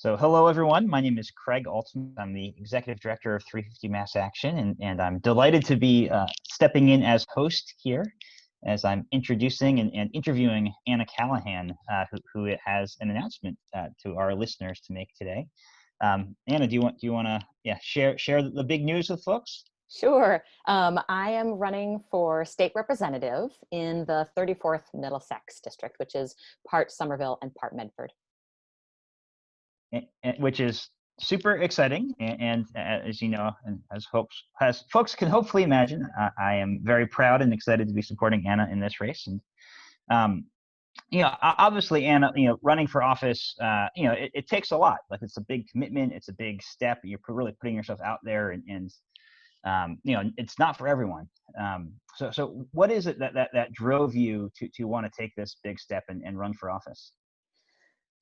So hello, everyone. My name is Craig Altemose. I'm the Executive Director of 350 Mass Action, and I'm delighted to be stepping in as host here as I'm introducing and interviewing Anna Callahan, who has an announcement to our listeners to make today. Anna, do you want to share the big news with folks? Sure. I am running for state representative in the 34th Middlesex district, which is part Somerville and part Medford. Which is super exciting, and as you know, and as folks can hopefully imagine, I am very proud and excited to be supporting Anna in this race. And obviously, Anna, running for office, it takes a lot. Like, it's a big commitment, it's a big step. You're really putting yourself out there, and it's not for everyone. So what is it that drove you to want to take this big step and run for office?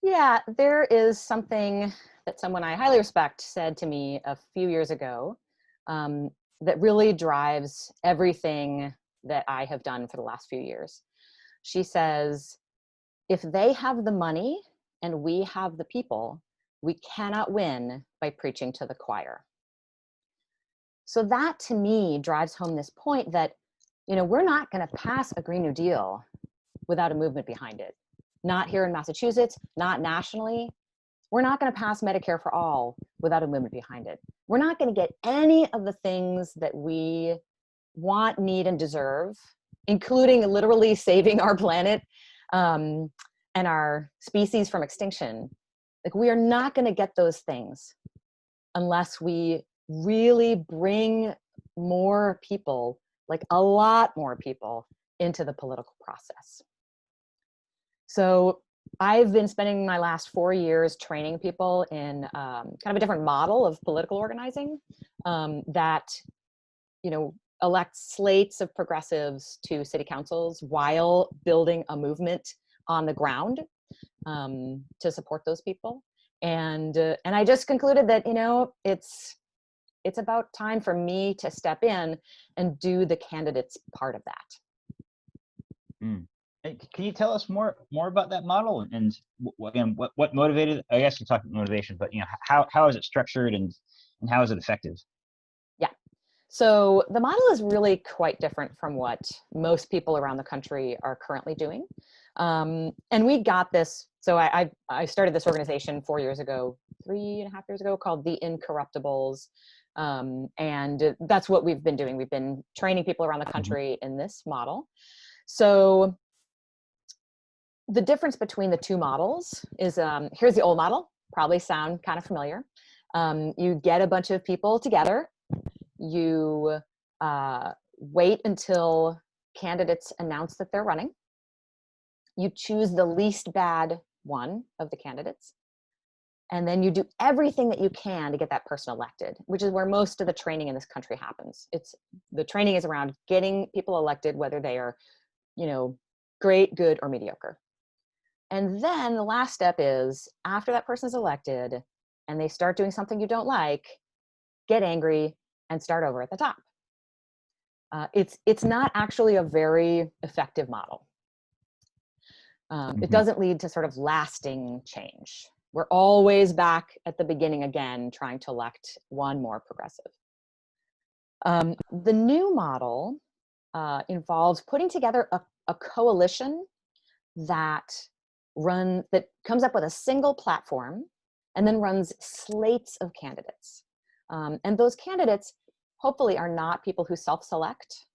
Yeah, there is something that someone I highly respect said to me a few years ago that really drives everything that I have done for the last few years. She says, if they have the money and we have the people, we cannot win by preaching to the choir. So that, to me, drives home this point that, we're not going to pass a Green New Deal without a movement behind it. Not here in Massachusetts, not nationally. We're not going to pass Medicare for all without a movement behind it. We're not going to get any of the things that we want, need, and deserve, including literally saving our planet and our species from extinction. Like, we are not going to get those things unless we really bring more people, like a lot more people, into the political process. So I've been spending my last 4 years training people in kind of a different model of political organizing that, elects slates of progressives to city councils while building a movement on the ground to support those people. And I just concluded that, it's about time for me to step in and do the candidates part of that. Mm. Can you tell us more about that model, and what motivated? I guess you talked about motivation, but how is it structured, and how is it effective? Yeah, so the model is really quite different from what most people around the country are currently doing, and we got this. So I started this organization 4 years ago, 3.5 years ago, called the Incorruptibles, and that's what we've been doing. We've been training people around the country in this model. So the difference between the two models is, here's the old model, probably sound kind of familiar. You get a bunch of people together, you wait until candidates announce that they're running, you choose the least bad one of the candidates, and then you do everything that you can to get that person elected, which is where most of the training in this country happens. The training is around getting people elected, whether they are, great, good, or mediocre. And then the last step is, after that person is elected and they start doing something you don't like, get angry and start over at the top. It's not actually a very effective model. It doesn't lead to sort of lasting change. We're always back at the beginning again, trying to elect one more progressive. The new model involves putting together a coalition that comes up with a single platform and then runs slates of candidates. And those candidates hopefully are not people who self-select.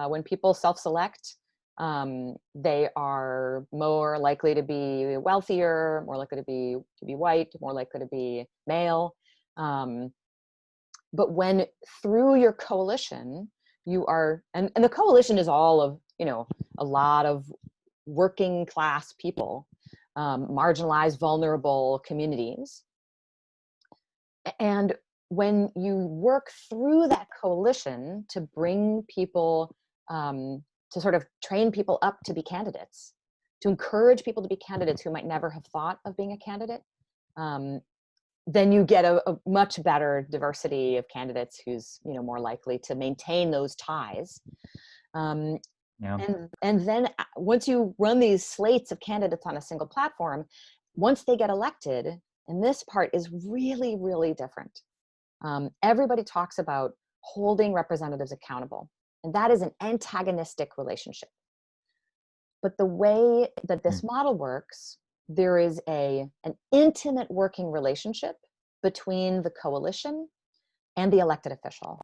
When people self-select, they are more likely to be wealthier, more likely to be white, more likely to be male. But when through your coalition, you are, and the coalition is all of, a lot of working class people, marginalized, vulnerable communities. And when you work through that coalition to bring people, to sort of train people up to be candidates, to encourage people to be candidates who might never have thought of being a candidate, then you get a much better diversity of candidates who's more likely to maintain those ties. And then once you run these slates of candidates on a single platform, once they get elected, And this part is really, really different. Everybody talks about holding representatives accountable, and that is an antagonistic relationship. But the way that this model works, there is an intimate working relationship between the coalition and the elected official,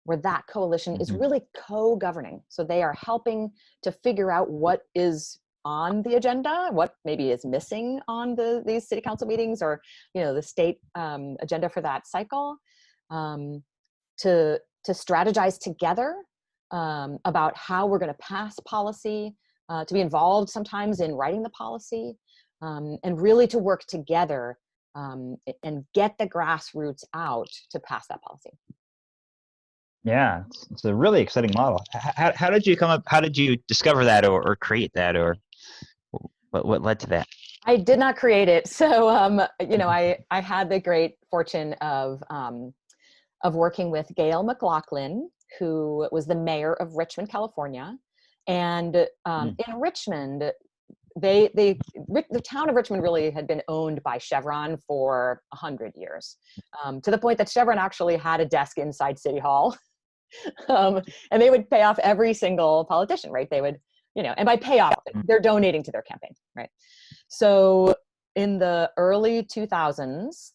where that coalition is really co-governing. So they are helping to figure out what is on the agenda, what maybe is missing on these city council meetings, or the state agenda for that cycle, to strategize together about how we're going to pass policy, to be involved sometimes in writing the policy, and really to work together and get the grassroots out to pass that policy. Yeah, it's a really exciting model. How did you come up? How did you discover that, or create that, or what led to that? I did not create it. So, I had the great fortune of working with Gail McLaughlin, who was the mayor of Richmond, California. And in Richmond, the town of Richmond really had been owned by Chevron for 100 years, to the point that Chevron actually had a desk inside City Hall. And they would pay off every single politician, right? They would, and by pay off, they're donating to their campaign, right? So in the early 2000s,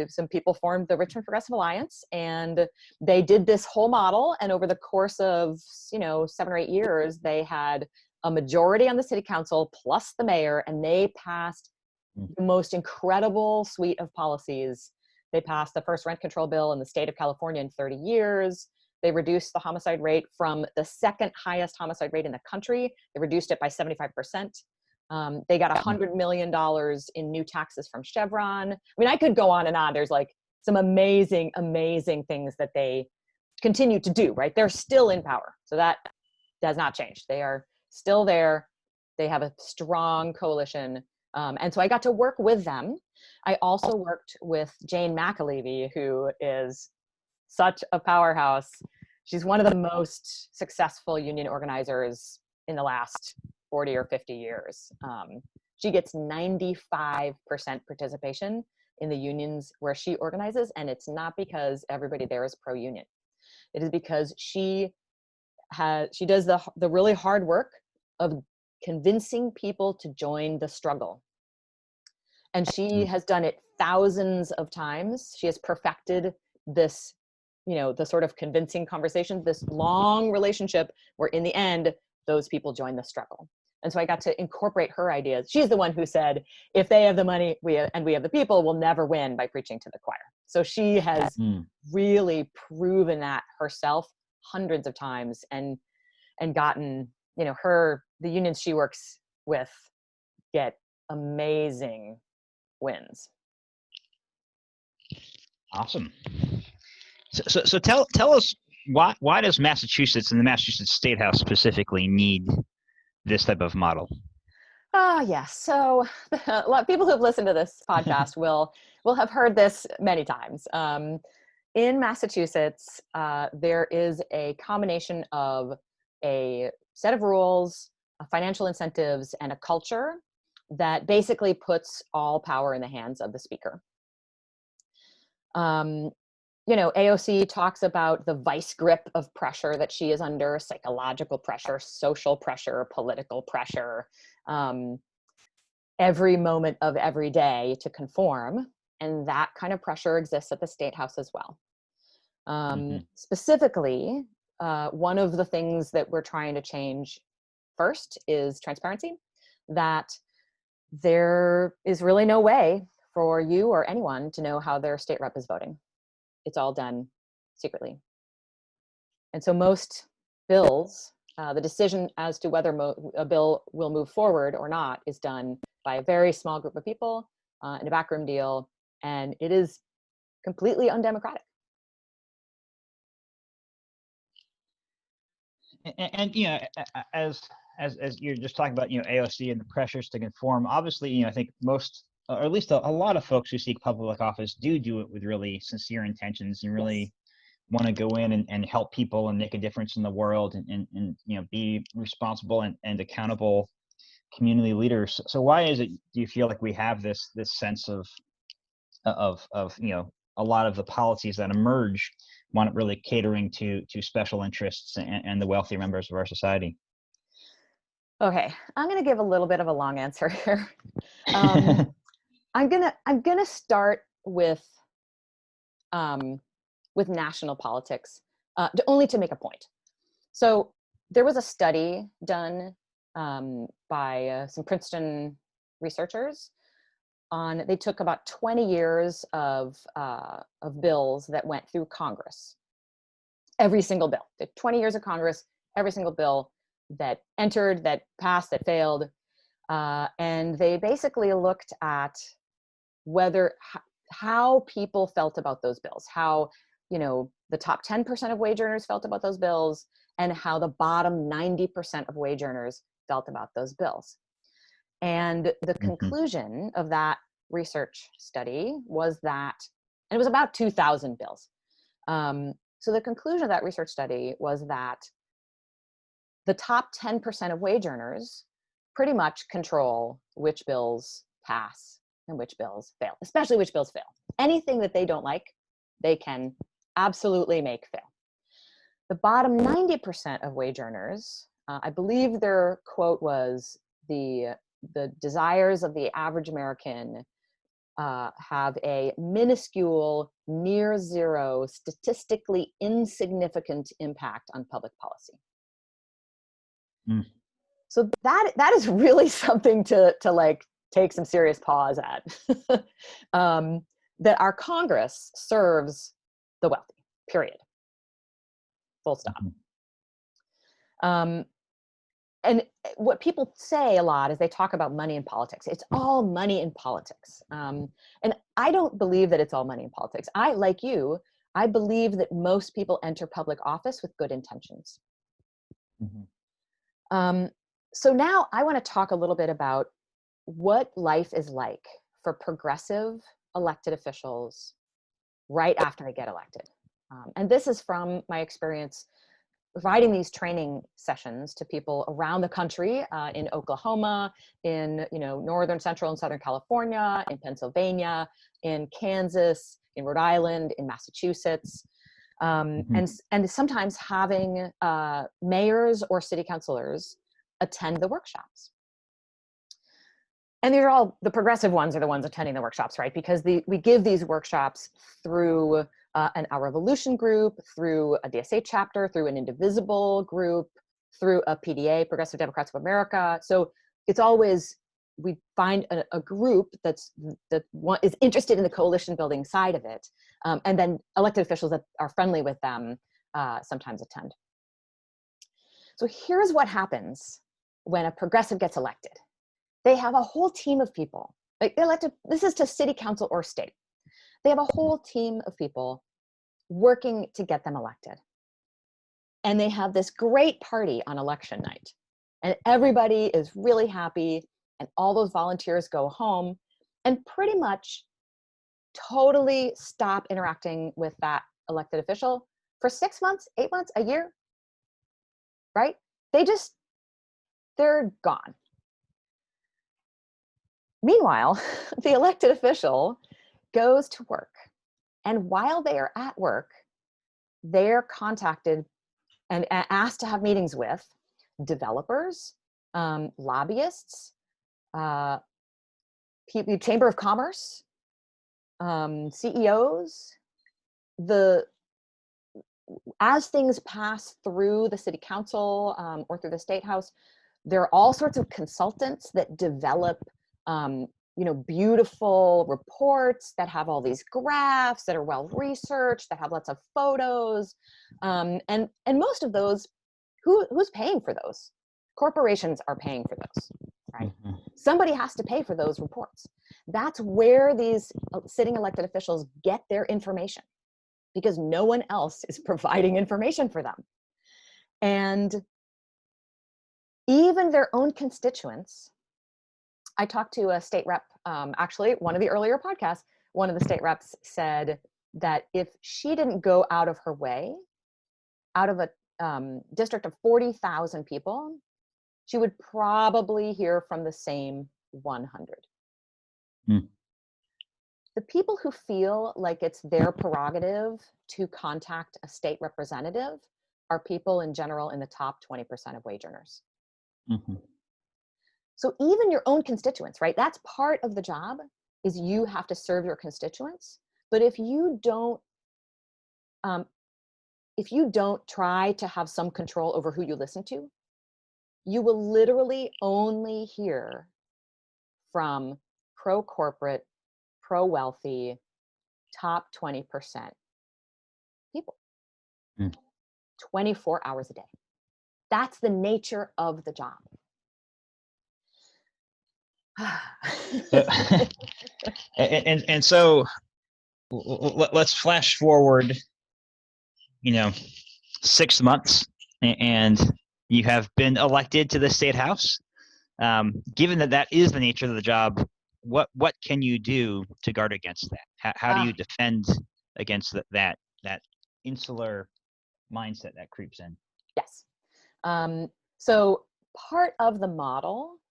some people formed the Richmond Progressive Alliance, and they did this whole model. And over the course of, 7 or 8 years, they had a majority on the city council plus the mayor, and they passed the most incredible suite of policies. They passed the first rent control bill in the state of California in 30 years. They reduced the homicide rate from the second highest homicide rate in the country. They reduced it by 75%. They got $100 million in new taxes from Chevron. I mean, I could go on and on. There's like some amazing, amazing things that they continue to do, right? They're still in power. So that does not change. They are still there. They have a strong coalition. And so I got to work with them. I also worked with Jane McAlevey, who is such a powerhouse. She's one of the most successful union organizers in the last 40 or 50 years. She gets 95% participation in the unions where she organizes, and it's not because everybody there is pro-union. It is because she does the really hard work of convincing people to join the struggle. And she has done it thousands of times. She has perfected this, the sort of convincing conversation, this long relationship where in the end, those people join the struggle. And so I got to incorporate her ideas. She's the one who said, if they have the money we have the people, we'll never win by preaching to the choir. So she has really proven that herself hundreds of times, and gotten, the unions she works with get amazing wins. Awesome. So tell us why does Massachusetts and the Massachusetts State House specifically need this type of model? Yes. So a lot of people who have listened to this podcast will have heard this many times. In Massachusetts, there is a combination of a set of rules, financial incentives, and a culture that basically puts all power in the hands of the speaker. AOC talks about the vice grip of pressure that she is under: psychological pressure, social pressure, political pressure, every moment of every day to conform. And that kind of pressure exists at the State House as well. Specifically, one of the things that we're trying to change first is transparency, that there is really no way for you or anyone to know how their state rep is voting. It's all done secretly. And so most bills, the decision as to whether a bill will move forward or not is done by a very small group of people in a backroom deal, and it is completely undemocratic. And as you're just talking about, AOC and the pressures to conform, obviously, I think most, or at least a lot of folks who seek public office do it with really sincere intentions and really want to go in and help people and make a difference in the world and be responsible and accountable community leaders. So why is it, do you feel like we have this sense of of a lot of the policies that emerge weren't really catering to special interests and the wealthy members of our society. Okay, I'm going to give a little bit of a long answer here. I'm gonna start with national politics, only to make a point. So there was a study done by some Princeton researchers they took about 20 years of bills that went through Congress. Every single bill, 20 years of Congress, every single bill that entered, that passed, that failed. And they basically looked at how people felt about those bills, how, the top 10% of wage earners felt about those bills, and how the bottom 90% of wage earners felt about those bills. And the conclusion of that research study was that, and it was about 2,000 bills. So the conclusion of that research study was that the top 10% of wage earners pretty much control which bills pass and which bills fail, especially which bills fail. Anything that they don't like, they can absolutely make fail. The bottom 90% of wage earners, I believe their quote was, the desires of the average American have a minuscule, near zero, statistically insignificant impact on public policy. So that is really something to like take some serious pause at. That our Congress serves the wealthy, period. Full stop. And what people say a lot is they talk about money in politics. It's all money in politics. And I don't believe that it's all money in politics. Like you, I believe that most people enter public office with good intentions. So now I want to talk a little bit about what life is like for progressive elected officials right after they get elected. And this is from my experience providing these training sessions to people around the country, in Oklahoma, in northern, central, and southern California, in Pennsylvania, in Kansas, in Rhode Island, in Massachusetts, and sometimes having mayors or city councilors attend the workshops. And these are all, the progressive ones are the ones attending the workshops, right? Because we give these workshops through an Our Revolution group, through a DSA chapter, through an Indivisible group, through a PDA, Progressive Democrats of America. So it's always, we find a group that is interested in the coalition building side of it. And then elected officials that are friendly with them sometimes attend. So here's what happens when a progressive gets elected. They have a whole team of people, like elected, this is to city council or state. They have a whole team of people working to get them elected. And they have this great party on election night. And everybody is really happy, and all those volunteers go home and pretty much totally stop interacting with that elected official for 6 months, 8 months, a year, right? They're gone. Meanwhile, the elected official goes to work. And while they are at work, they're contacted and asked to have meetings with developers, lobbyists, Chamber of Commerce, CEOs. As things pass through the city council or through the state house, there are all sorts of consultants that develop beautiful reports that have all these graphs that are well researched, that have lots of photos, and most of those, who's paying for those? Corporations are paying for those, right? Somebody has to pay for those reports. That's where these sitting elected officials get their information, because no one else is providing information for them. And even their own constituents. I talked to a state rep, actually, one of the earlier podcasts, one of the state reps said that if she didn't go out of her way, out of a district of 40,000 people, she would probably hear from the same 100. the people who feel like it's their prerogative to contact a state representative are people in general in the top 20% of wage earners. Mm-hmm. So even your own constituents, right? That's part of the job, is you have to serve your constituents. But if you don't try to have some control over who you listen to, you will literally only hear from pro-corporate, pro-wealthy, top 20% people, 24 hours a day. That's the nature of the job. And so let's flash forward, 6 months, and you have been elected to the state house. Given that is the nature of the job, what can you do to guard against that? How do you defend against that insular mindset that creeps in? Yes. So part of the model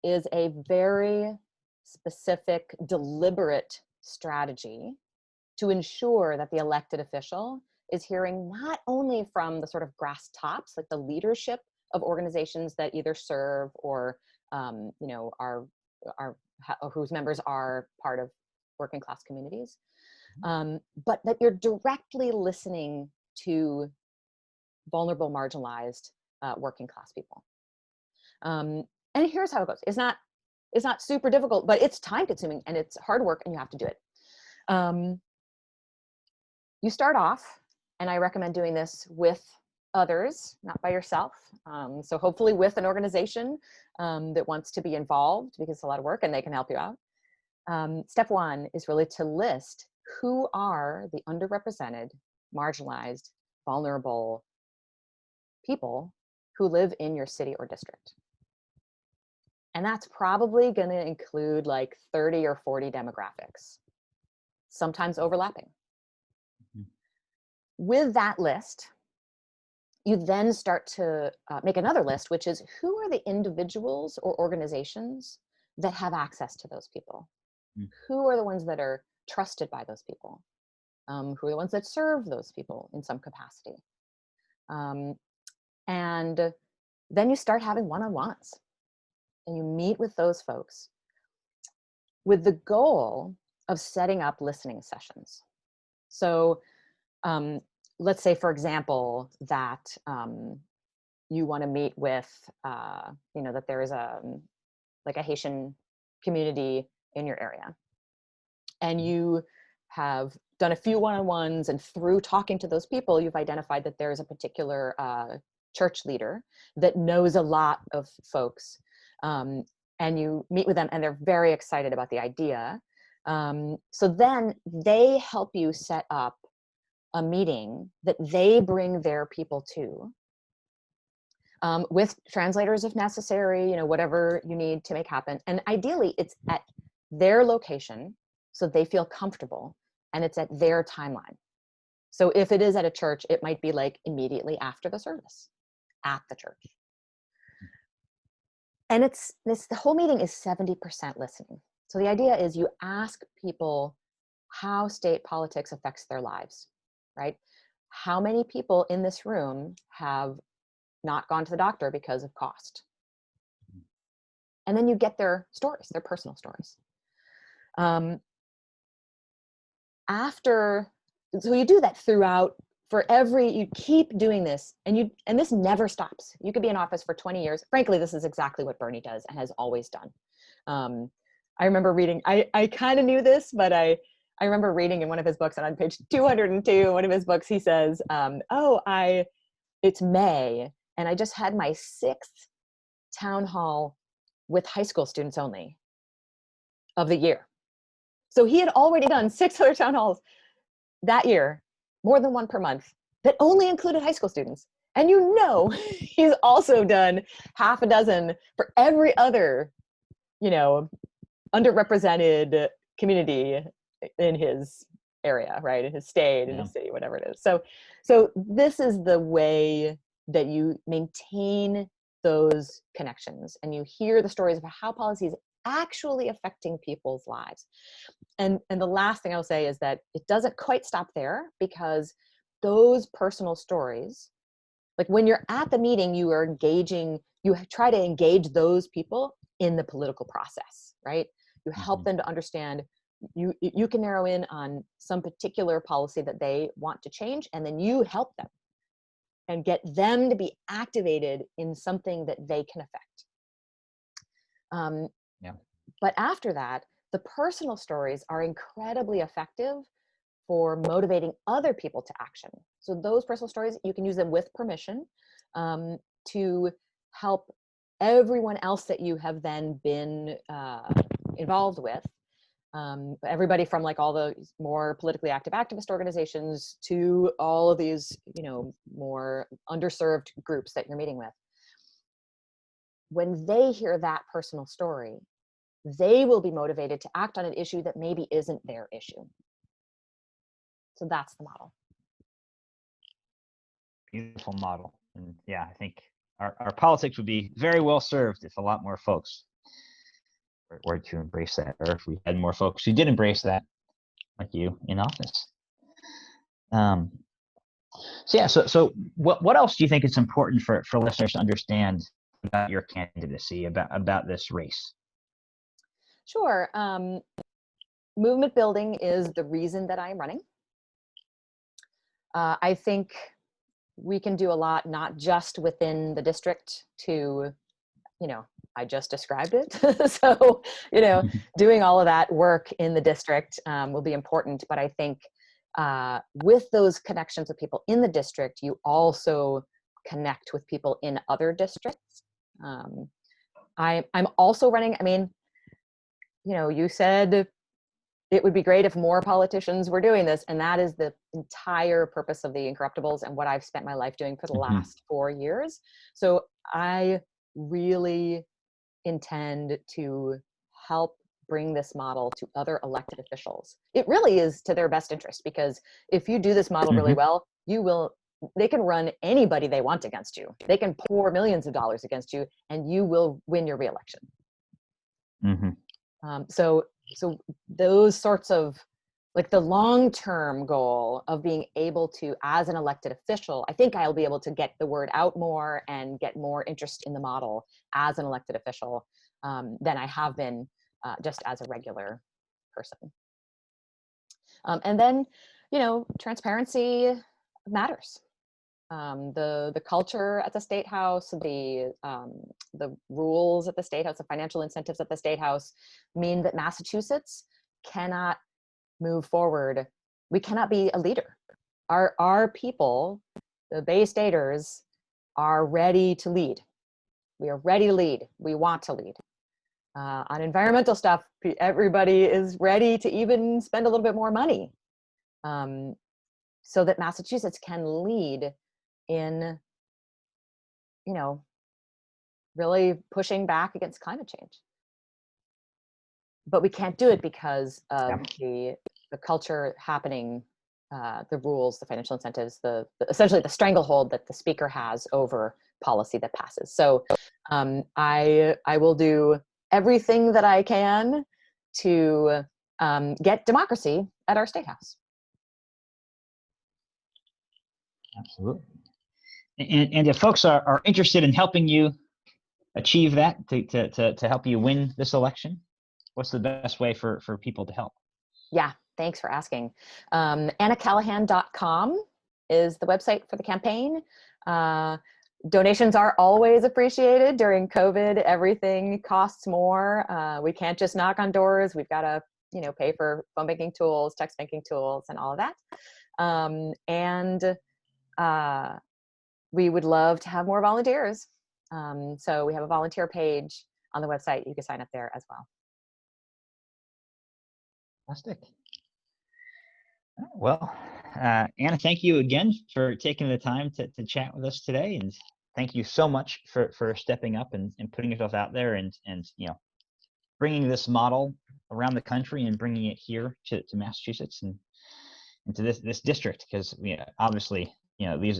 is a very specific, deliberate strategy to ensure that the elected official is hearing not only from the sort of grass tops, like the leadership of organizations that either serve or are whose members are part of working class communities, but that you're directly listening to vulnerable, marginalized working class people. And here's how it goes. It's not super difficult, but it's time consuming and it's hard work and you have to do it. You start off, and I recommend doing this with others, not by yourself. So hopefully with an organization that wants to be involved, because it's a lot of work and they can help you out. Step one is really to list who are the underrepresented, marginalized, vulnerable people who live in your city or district. And that's probably going to include like 30 or 40 demographics, sometimes overlapping. Mm-hmm. With that list, you then start to make another list, which is who are the individuals or organizations that have access to those people? Mm-hmm. Who are the ones that are trusted by those people? Who are the ones that serve those people in some capacity? And then you start having one-on-ones. And you meet with those folks with the goal of setting up listening sessions. So let's say, for example, that you want to meet with, that there is a Haitian community in your area. And you have done a few one-on-ones, and through talking to those people, you've identified that there's a particular church leader that knows a lot of folks. And you meet with them and they're very excited about the idea. So then they help you set up a meeting that they bring their people to, with translators if necessary, whatever you need to make happen. And ideally it's at their location so they feel comfortable, and it's at their timeline. So if it is at a church, it might be like immediately after the service at the church. And the whole meeting is 70% listening. So the idea is you ask people how state politics affects their lives, right? How many people in this room have not gone to the doctor because of cost? And then you get their stories, their personal stories. So you do that throughout. You keep doing this, and this never stops. You could be in office for 20 years. Frankly, this is exactly what Bernie does and has always done. I remember reading, I kind of knew this, but I remember reading in one of his books, and on page 202, one of his books, he says, it's May, and I just had my 6th town hall with high school students only of the year. So he had already done 6 other town halls that year, more than one per month, that only included high school students. And he's also done half a dozen for every other, underrepresented community in his area, right? In his state, in his city, whatever it is. So this is the way that you maintain those connections, and you hear the stories about how policy is actually affecting people's lives. And the last thing I'll say is that it doesn't quite stop there, because those personal stories, like when you're at the meeting, you are engaging, you try to engage those people in the political process, right? You help them to understand, you can narrow in on some particular policy that they want to change, and then you help them and get them to be activated in something that they can affect. Yeah. But after that, the personal stories are incredibly effective for motivating other people to action. So those personal stories, you can use them with permission to help everyone else that you have then been involved with. Everybody from like all the more politically active activist organizations to all of these, more underserved groups that you're meeting with. When they hear that personal story, they will be motivated to act on an issue that maybe isn't their issue. So that's the model. Beautiful model. And yeah, I think our politics would be very well served if a lot more folks were to embrace that, or if we had more folks who did embrace that, like you, in office. So what else do you think is important for listeners to understand about your candidacy, about this race? Sure. Movement building is the reason that I'm running. I think we can do a lot, not just within the district to, I just described it. So, doing all of that work in the district will be important. But I think with those connections with people in the district, you also connect with people in other districts. I'm also running, you said it would be great if more politicians were doing this, and that is the entire purpose of the Incorruptibles and what I've spent my life doing for the last 4 years. So I really intend to help bring this model to other elected officials. It really is to their best interest, because if you do this model really well, they can run anybody they want against you. They can pour millions of dollars against you, and you will win your reelection. So those sorts of, like, the long-term goal of being able to, as an elected official, I think I'll be able to get the word out more and get more interest in the model as an elected official than I have been just as a regular person. And then, transparency matters. The culture at the State House, the rules at the State House, the financial incentives at the State House mean that Massachusetts cannot move forward. We cannot be a leader. Our people, the Bay Staters, are ready to lead. We are ready to lead. We want to lead. On environmental stuff, everybody is ready to even spend a little bit more money so that Massachusetts can lead in, really pushing back against climate change. But we can't do it because of the culture happening, the rules, the financial incentives, essentially the stranglehold that the speaker has over policy that passes. So I will do everything that I can to get democracy at our State House. Absolutely. And if folks are interested in helping you achieve that, to help you win this election, what's the best way for people to help? Yeah, thanks for asking. AnnaCallahan.com is the website for the campaign. Donations are always appreciated. During COVID, everything costs more. We can't just knock on doors. We've got to, pay for phone banking tools, text banking tools, and all of that. We would love to have more volunteers. So we have a volunteer page on the website. You can sign up there as well. Fantastic. Well, Anna, thank you again for taking the time to chat with us today, and thank you so much for stepping up and putting yourself out there and bringing this model around the country and bringing it here to Massachusetts and into this district, because obviously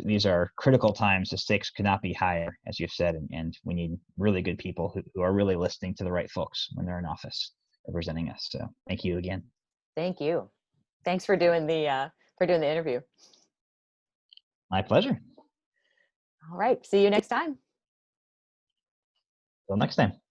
these are critical times. The stakes could not be higher, as you've said, and we need really good people who are really listening to the right folks when they're in office representing us. So thank you again. Thank you. Thanks for doing the interview. My pleasure. All right. See you next time. Till next time.